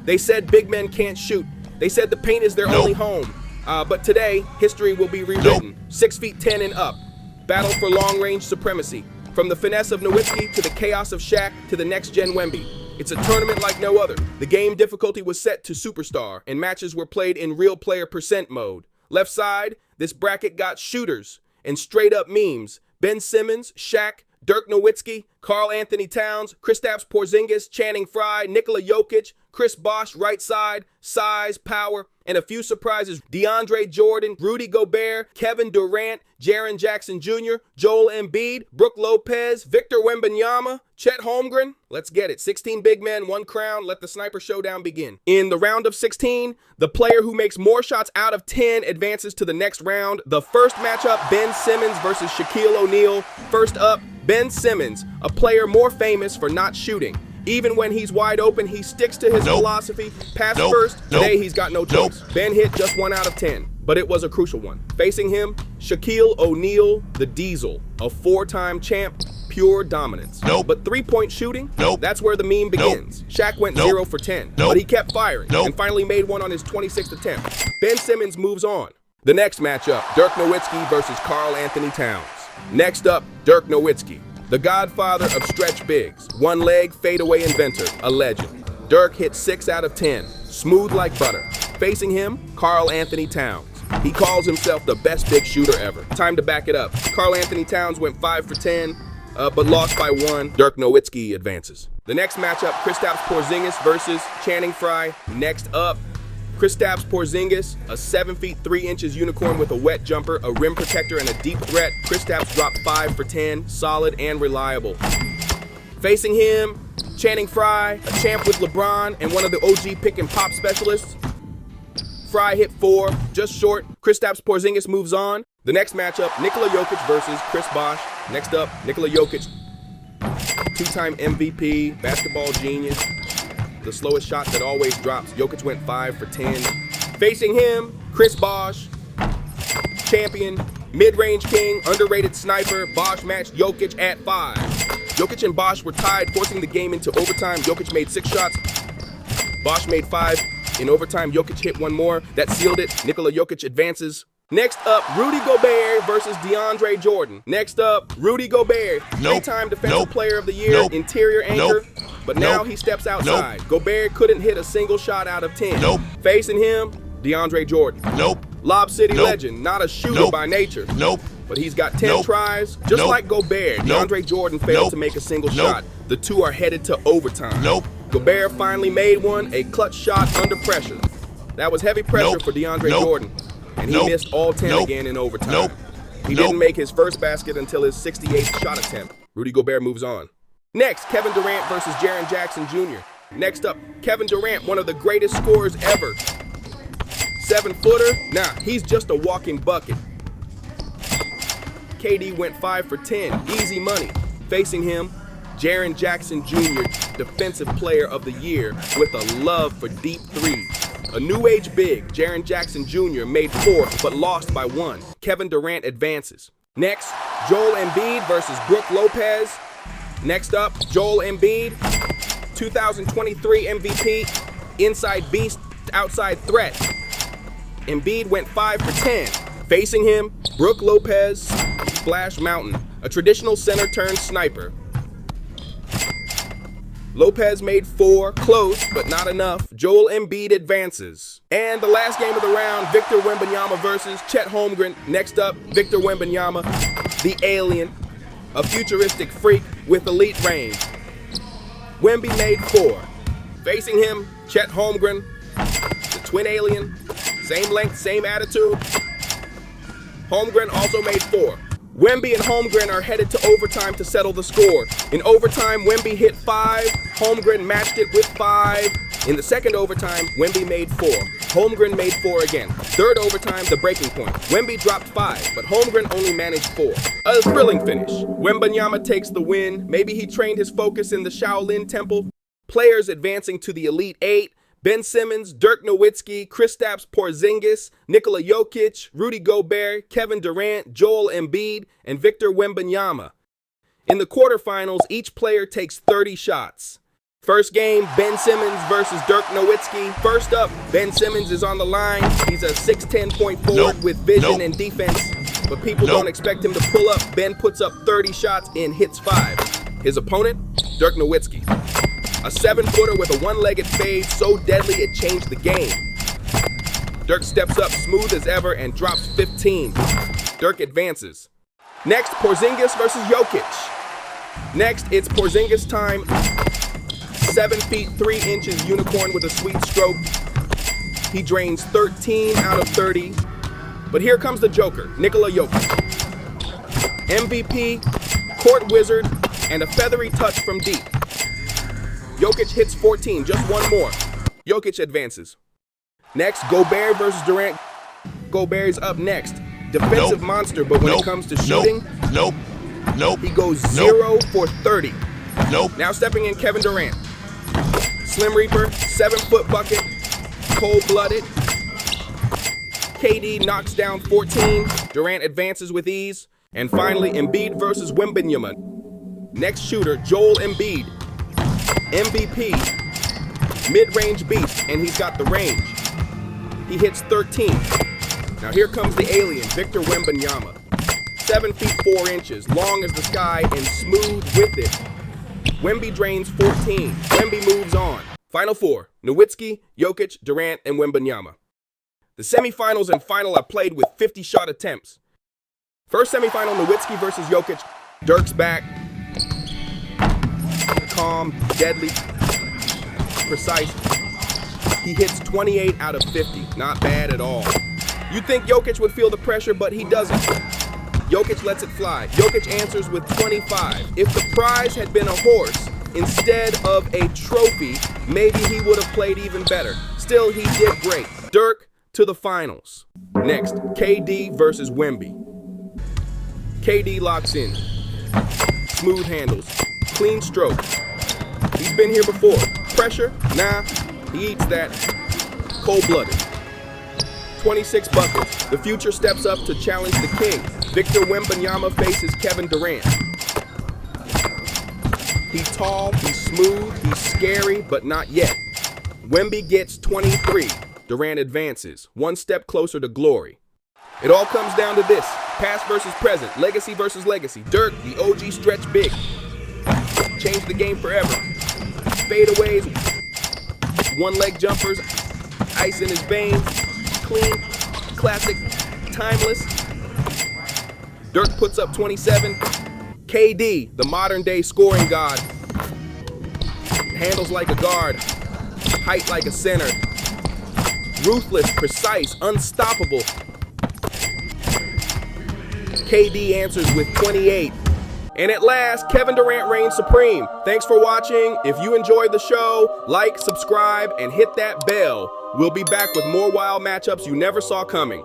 They said big men can't shoot. They said the paint is their only home. But today, history will be rewritten. 6'10" and up. Battle for long-range supremacy. From the finesse of Nowitzki to the chaos of Shaq to the next-gen Wemby. It's a tournament like no other. The game difficulty was set to superstar, and matches were played in real player percent mode. Left side, this bracket got shooters and straight-up memes. Ben Simmons, Shaq, Dirk Nowitzki, Karl-Anthony Towns, Kristaps Porzingis, Channing Frye, Nikola Jokic, Chris Bosh, right side, size, power, and a few surprises. DeAndre Jordan, Rudy Gobert, Kevin Durant, Jaren Jackson Jr., Joel Embiid, Brook Lopez, Victor Wembanyama, Chet Holmgren. Let's get it. 16 big men, 1 crown. Let the sniper showdown begin. In the round of 16, the player who makes more shots out of 10 advances to the next round. The first matchup, Ben Simmons versus Shaquille O'Neal. First up, Ben Simmons, a player more famous for not shooting. Even when he's wide open, he sticks to his philosophy. Pass first. Today, he's got no choice. Ben hit just 1 out of 10, but it was a crucial one. Facing him, Shaquille O'Neal, the Diesel, a 4-time champ, pure dominance. But 3-point shooting, that's where the meme begins. Shaq went 0 for 10, but he kept firing and finally made one on his 26th attempt. Ben Simmons moves on. The next matchup, Dirk Nowitzki versus Karl-Anthony Towns. Next up, Dirk Nowitzki, the godfather of stretch bigs, one-leg fadeaway inventor, a legend. Dirk hit 6 out of 10, smooth like butter. Facing him, Karl-Anthony Towns. He calls himself the best big shooter ever. Time to back it up. Karl-Anthony Towns went 5 for 10, but lost by 1. Dirk Nowitzki advances. The next matchup, Kristaps Porzingis versus Channing Frye. Next up, Kristaps Porzingis, a 7 feet 3 inches unicorn with a wet jumper, a rim protector, and a deep threat. Kristaps dropped 5 for 10, solid and reliable. Facing him, Channing Frye, a champ with LeBron and one of the OG pick and pop specialists. Frye hit 4, just short. Kristaps Porzingis moves on. The next matchup, Nikola Jokic versus Chris Bosh. Next up, Nikola Jokic, 2-time MVP, basketball genius. The slowest shot that always drops. Jokic went 5 for 10. Facing him, Chris Bosh, champion, mid-range king, underrated sniper. Bosh matched Jokic at 5. Jokic and Bosh were tied, forcing the game into overtime. Jokic made 6 shots. Bosh made 5. In overtime, Jokic hit 1 more. That sealed it. Nikola Jokic advances. Next up, Rudy Gobert versus DeAndre Jordan. Next up, Rudy Gobert, 3-time Defensive Player of the Year, interior anchor. But now he steps outside. Gobert couldn't hit a single shot out of 10. Facing him, DeAndre Jordan. Lob City legend, not a shooter by nature. But he's got 10 tries. Just like Gobert, DeAndre Jordan failed to make a single shot. The two are headed to overtime. Gobert finally made one, a clutch shot under pressure. That was heavy pressure for DeAndre Jordan. And he missed all 10 again in overtime. He didn't make his first basket until his 68th shot attempt. Rudy Gobert moves on. Next, Kevin Durant versus Jaren Jackson Jr. Next up, Kevin Durant, one of the greatest scorers ever. 7-footer? Nah, he's just a walking bucket. KD went 5 for 10, easy money. Facing him, Jaren Jackson Jr., Defensive Player of the Year with a love for deep threes. A new age big, Jaren Jackson Jr. made 4 but lost by 1. Kevin Durant advances. Next, Joel Embiid versus Brook Lopez. Next up, Joel Embiid, 2023 MVP, inside beast, outside threat. Embiid went 5 for 10. Facing him, Brook Lopez, Splash Mountain, a traditional center turned sniper. Lopez made 4, close, but not enough. Joel Embiid advances. And the last game of the round, Victor Wembanyama versus Chet Holmgren. Next up, Victor Wembanyama, the alien, a futuristic freak with elite range. Wemby made 4. Facing him, Chet Holmgren, the twin alien, same length, same attitude. Holmgren also made 4. Wemby and Holmgren are headed to overtime to settle the score. In overtime, Wemby hit 5. Holmgren matched it with 5. In the second overtime, Wemby made 4. Holmgren made 4 again. Third overtime, the breaking point. Wemby dropped 5, but Holmgren only managed 4. A thrilling finish. Wembanyama takes the win. Maybe he trained his focus in the Shaolin Temple. Players advancing to the Elite 8. Ben Simmons, Dirk Nowitzki, Kristaps Porzingis, Nikola Jokic, Rudy Gobert, Kevin Durant, Joel Embiid, and Victor Wembanyama. In the quarterfinals, each player takes 30 shots. First game, Ben Simmons versus Dirk Nowitzki. First up, Ben Simmons is on the line. He's a 6'10" point forward with vision and defense, but people don't expect him to pull up. Ben puts up 30 shots and hits 5. His opponent, Dirk Nowitzki. A 7-footer with a one-legged fade so deadly it changed the game. Dirk steps up smooth as ever and drops 15. Dirk advances. Next, Porzingis versus Jokic. Next, it's Porzingis time. 7 feet 3 inches unicorn with a sweet stroke. He drains 13 out of 30. But here comes the Joker, Nikola Jokic. MVP, court wizard, and a feathery touch from deep. Jokic hits 14, just one more. Jokic advances. Next, Gobert versus Durant. Gobert is up next. Defensive monster, but when it comes to shooting, he goes 0 for 30. Now stepping in Kevin Durant. Slim Reaper, 7-foot bucket, cold-blooded. KD knocks down 14. Durant advances with ease. And finally, Embiid versus Wembanyama. Next shooter, Joel Embiid. MVP, mid-range beast, and he's got the range. He hits 13. Now here comes the alien, Victor Wembanyama. 7 feet 4 inches, long as the sky and smooth with it. Wemby drains 14. Wemby moves on. Final 4, Nowitzki, Jokic, Durant, and Wembanyama. The semifinals and final are played with 50 shot attempts. First semifinal, Nowitzki versus Jokic. Dirk's back. Calm, deadly, precise. He hits 28 out of 50. Not bad at all. You'd think Jokic would feel the pressure, but he doesn't. Jokic lets it fly. Jokic answers with 25. If the prize had been a horse instead of a trophy, maybe he would have played even better. Still, he did great. Dirk to the finals. Next, KD versus Wemby. KD locks in. Smooth handles. Clean stroke. He's been here before. Pressure? Nah. He eats that. Cold-blooded. 26 buckets. The future steps up to challenge the king. Victor Wembanyama faces Kevin Durant. He's tall, he's smooth, he's scary, but not yet. Wemby gets 23. Durant advances, one step closer to glory. It all comes down to this. Past versus present, legacy versus legacy. Dirk, the OG stretch big. Changed the game forever. Fadeaways, one-leg jumpers, ice in his veins. Clean, classic, timeless. Dirk puts up 27. KD, the modern-day scoring god. Handles like a guard. Height like a center. Ruthless, precise, unstoppable. KD answers with 28. And at last, Kevin Durant reigns supreme. Thanks for watching. If you enjoyed the show, like, subscribe, and hit that bell. We'll be back with more wild matchups you never saw coming.